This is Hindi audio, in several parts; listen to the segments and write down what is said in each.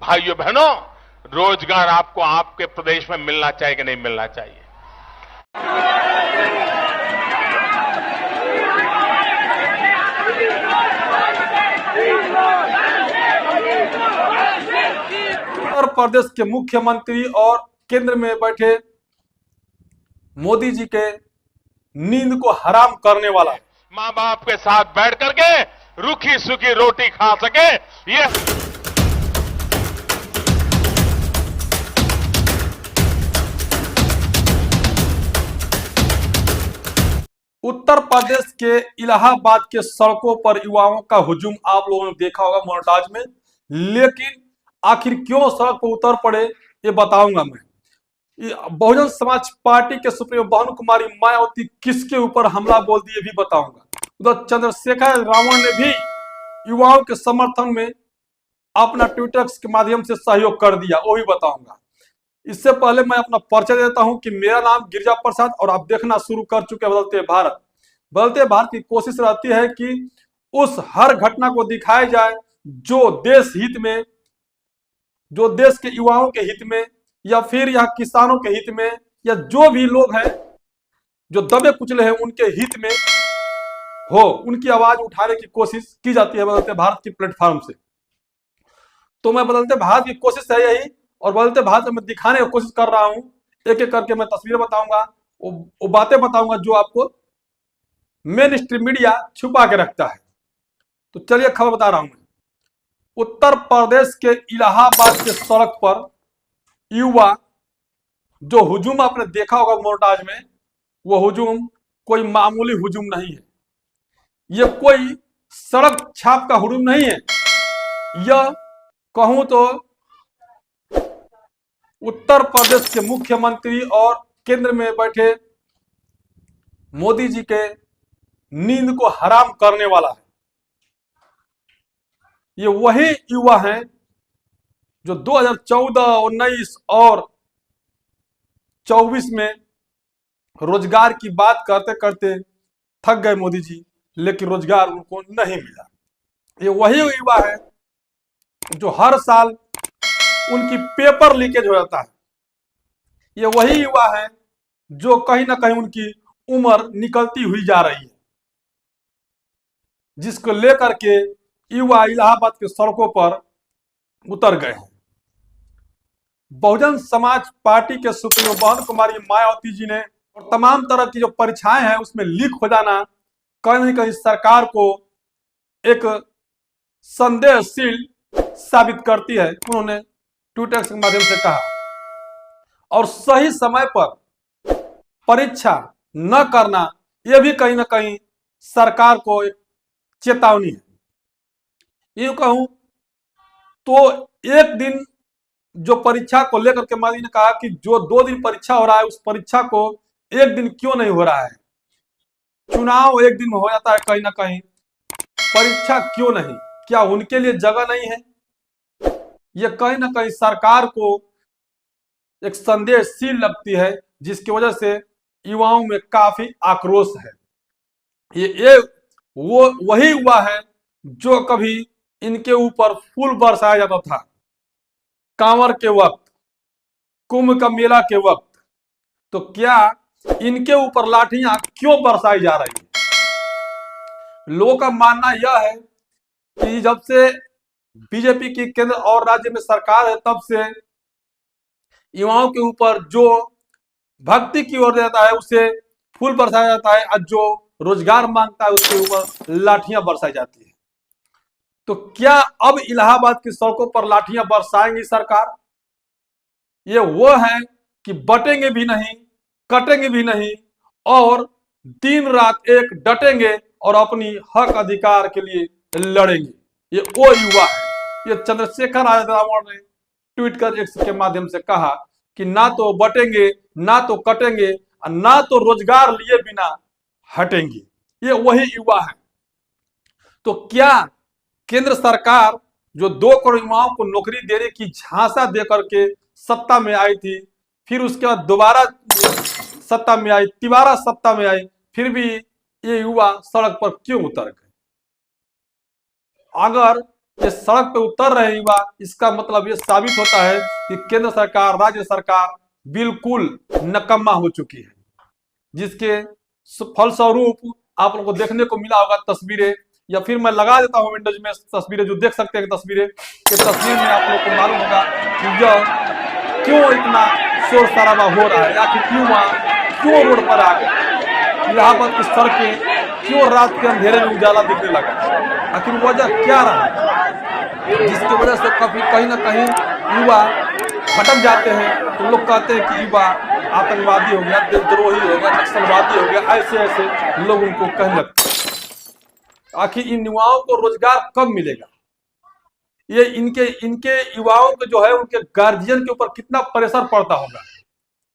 भाइयों बहनों, रोजगार आपको आपके प्रदेश में मिलना चाहिए कि नहीं मिलना चाहिए? उत्तर प्रदेश के मुख्यमंत्री और केंद्र में बैठे मोदी जी के नींद को हराम करने वाला माँ बाप के साथ बैठ करके रूखी सूखी रोटी खा सके, ये उत्तर प्रदेश के इलाहाबाद के सड़कों पर युवाओं का हुजूम आप लोगों ने देखा होगा मोर्टाज में। लेकिन आखिर क्यों सड़क पर उतर पड़े ये बताऊंगा मैं। बहुजन समाज पार्टी के सुप्रीमो भानु कुमारी मायावती किसके ऊपर हमला बोल दिए भी बताऊंगा। उधर चंद्रशेखर रावण ने भी युवाओं के समर्थन में अपना ट्विटर के माध्यम से सहयोग कर दिया, वो भी बताऊंगा। इससे पहले मैं अपना परिचय देता हूं कि मेरा नाम गिरिजा प्रसाद और आप देखना शुरू कर चुके बदलते भारत। बदलते भारत की कोशिश रहती है कि उस हर घटना को दिखाया जाए जो देश हित में, जो देश के युवाओं के हित में, या फिर यहाँ किसानों के हित में, या जो भी लोग हैं जो दबे कुचले हैं उनके हित में हो, उनकी आवाज उठाने की कोशिश की जाती है बदलते भारत की प्लेटफॉर्म से। तो मैं बदलते भारत की कोशिश है यही, और बदलते भारत में मैं दिखाने की कोशिश कर रहा हूं। एक एक करके मैं तस्वीरें बताऊंगा, वो बातें बताऊंगा जो आपको मेन स्ट्रीम मीडिया छुपा के रखता है। तो चलिए खबर बता रहा हूं मैं। उत्तर प्रदेश के इलाहाबाद के सड़क पर युवा जो हुजूम आपने देखा होगा मोर्टाज में, वो हुजूम कोई मामूली हुजूम नहीं है। ये कोई सड़क छाप का हुजूम नहीं है। यह कहूं तो उत्तर प्रदेश के मुख्यमंत्री और केंद्र में बैठे मोदी जी के नींद को हराम करने वाला है। ये वही युवा हैं जो 2014, 19 और 24 में रोजगार की बात करते करते थक गए मोदी जी, लेकिन रोजगार उनको नहीं मिला। ये वही युवा है जो हर साल उनकी पेपर लीकेज हो जाता है। ये वही युवा है जो कहीं ना कहीं उनकी उम्र निकलती हुई जा रही है, जिसको लेकर के युवा इलाहाबाद के सड़कों पर उतर गए हैं। बहुजन समाज पार्टी के सुप्रीमो भानु कुमारी मायावती जी ने और तमाम तरह की जो परीक्षाएं हैं उसमें लीक हो जाना कहीं ना कहीं सरकार को एक संदेहशील साबित करती है, उन्होंने ट्विटर के माध्यम से कहा। और सही समय पर परीक्षा न करना यह भी कहीं ना कहीं सरकार को एक चेतावनी है। यूं कहूं तो एक दिन जो परीक्षा को लेकर के मोदी ने कहा कि जो 2 दिन परीक्षा हो रहा है उस परीक्षा को एक दिन क्यों नहीं हो रहा है। चुनाव एक दिन में हो जाता है, कहीं ना कहीं परीक्षा क्यों नहीं, क्या उनके लिए जगह नहीं है? यह कहीं ना कहीं सरकार को एक संदेशशील लगती है, जिसकी वजह से युवाओं में काफी आक्रोश है। ये वो वही हुआ है जो कभी इनके ऊपर फूल बरसाया जाता था कांवर के वक्त, कुंभ का मेला के वक्त, तो क्या इनके ऊपर लाठियां क्यों बरसाई जा रही है? लोगों का मानना यह है कि जब से बीजेपी की केंद्र और राज्य में सरकार है तब से युवाओं के ऊपर जो भक्ति की ओर जाता है उसे फूल बरसाया जाता है, और जो रोजगार मांगता है उसके ऊपर लाठियां बरसाई जाती है। तो क्या अब इलाहाबाद की सड़कों पर लाठियां बरसाएंगी सरकार? ये वो है कि बटेंगे भी नहीं, कटेंगे भी नहीं, और दिन रात एक डटेंगे और अपनी हक अधिकार के लिए लड़ेंगे। ये वो युवा है। ये चंद्रशेखर रावण ने ट्वीट कर एक्स के माध्यम से कहा कि ना तो बटेंगे, ना तो कटेंगे, और ना तो रोजगार लिए बिना हटेंगे। ये वही युवा है। तो क्या केंद्र सरकार जो 2 करोड़ युवाओं को नौकरी देने की झांसा देकर के सत्ता में आई थी, फिर उसके बाद दोबारा सत्ता में आई, तिबारा सत्ता में आई, फिर भी ये युवा सड़क पर क्यों उतर गए? अगर ये सड़क पे उतर रहे हैं युवा, इसका मतलब ये साबित होता है कि केंद्र सरकार, राज्य सरकार बिल्कुल नकम्मा हो चुकी है, जिसके फलस्वरूप आप लोगों को देखने को मिला होगा तस्वीरें, या फिर मैं लगा देता हूं विंडोज में तस्वीरें जो देख सकते हैं तस्वीरें के तस्वीर में आप लोग को मालूम होगा कि यह क्यों इतना शोर शराबा हो रहा है, आखिर युवा क्यों रोड पर आ गए, इलाहाबाद की सड़कें क्यों रात के अंधेरे में उजाला दिखने लगा, आखिर वजह क्या रहा जिसकी वजह से कभी कहीं ना कहीं युवा भटक जाते हैं। तो लोग कहते हैं कि युवा आतंकवादी हो गया, देशद्रोही हो गया, नक्सलवादी हो गया, ऐसे ऐसे लोग उनको कहने लगते हैं। आखिर इन युवाओं को रोजगार कब मिलेगा? ये इनके युवाओं को जो है उनके गार्जियन के ऊपर कितना प्रेशर पड़ता होगा,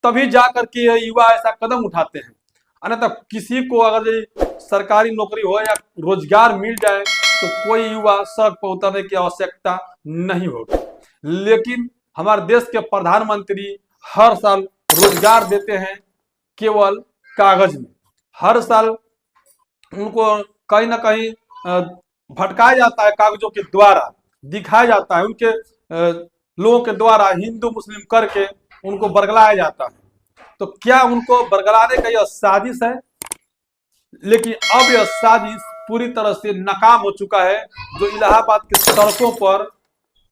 तभी जाकर के ये युवा ऐसा कदम उठाते हैं। अन्यथा किसी को अगर सरकारी नौकरी हो या रोजगार मिल जाए तो कोई युवा सड़क पर उतरने की आवश्यकता नहीं होगी। लेकिन हमारे देश के प्रधानमंत्री हर साल रोजगार देते हैं केवल कागज में, हर साल उनको कहीं ना कहीं भटकाया जाता है, कागजों के द्वारा दिखाया जाता है, उनके लोगों के द्वारा हिंदू मुस्लिम करके उनको बरगलाया जाता है। तो क्या उनको बरगलाने का यह साजिश है? लेकिन अब यह साजिश पूरी तरह से नाकाम हो चुका है, जो इलाहाबाद के सड़कों पर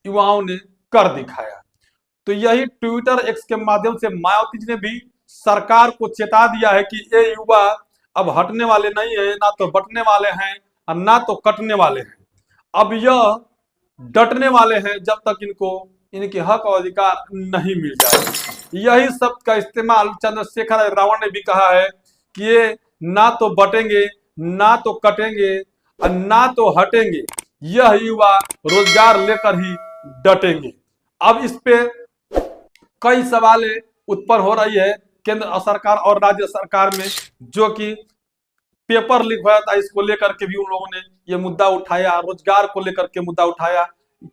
युवाओं ने कर दिखाया। तो यही ट्विटर एक्स के माध्यम से मायावती जी ने भी सरकार को चेता दिया है कि ये युवा अब हटने वाले नहीं है, ना तो बटने वाले हैं और ना तो कटने वाले हैं। अब यह डटने वाले हैं जब तक इनको इनके हक और अधिकार नहीं मिल जाए। यही शब्द का इस्तेमाल चंद्रशेखर रावण ने भी कहा है कि ये ना तो बटेंगे, ना तो कटेंगे और ना तो हटेंगे, यह युवा रोजगार लेकर ही डटेंगे। अब इस पे कई सवालें उत्पन्न हो रही है केंद्र सरकार और राज्य सरकार में, जो कि पेपर लीक हुआ था, इसको लेकर के भी उन लोगों ने ये मुद्दा उठाया, रोजगार को लेकर के मुद्दा उठाया।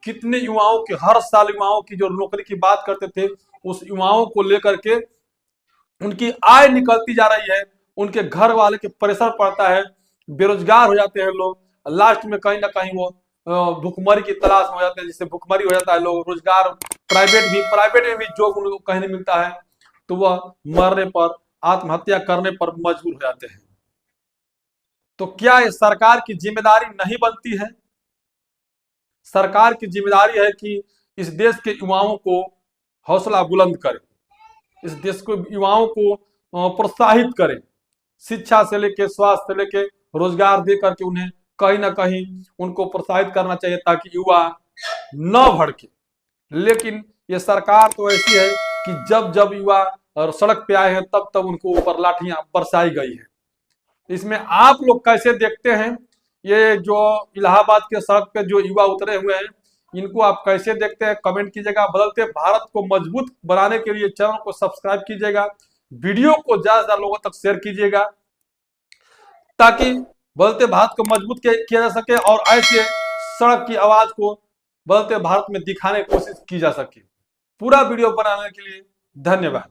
कितने युवाओं की हर साल युवाओं की जो नौकरी की बात करते थे, उस युवाओं को लेकर के उनकी आय निकलती जा रही है, उनके घर वाले के प्रेशर पड़ता है, बेरोजगार हो जाते हैं लोग, लास्ट में कहीं ना कहीं वो भुखमरी की तलाश हो जाते हैं, जिससे भुखमरी हो जाता है, लोग रोजगार प्राइवेट में भी जो उनको कहीं मिलता है तो वह मरने पर, आत्महत्या करने पर मजबूर हो जाते हैं। तो क्या ये सरकार की जिम्मेदारी नहीं बनती है? सरकार की जिम्मेदारी है कि इस देश के युवाओं को हौसला बुलंद करे, इस देश को युवाओं को प्रोत्साहित करे, शिक्षा से लेके स्वास्थ्य से लेके रोजगार दे करके उन्हें कहीं ना कहीं उनको प्रोत्साहित करना चाहिए ताकि युवा न भड़के। लेकिन ये सरकार तो ऐसी है कि जब जब युवा सड़क पे आए हैं तब तब उनको ऊपर लाठियां बरसाई गई है। इसमें आप लोग कैसे देखते हैं? ये जो इलाहाबाद के सड़क पे जो युवा उतरे हुए हैं, इनको आप कैसे देखते हैं? कमेंट कीजिएगा। बदलते भारत को मजबूत बनाने के लिए चैनल को सब्सक्राइब कीजिएगा, वीडियो को ज्यादा से ज्यादा लोगों तक शेयर कीजिएगा, ताकि बदलते भारत को मजबूत किया जा सके और ऐसे सड़क की आवाज को बदलते भारत में दिखाने की कोशिश की जा सके। पूरा वीडियो बनाने के लिए धन्यवाद।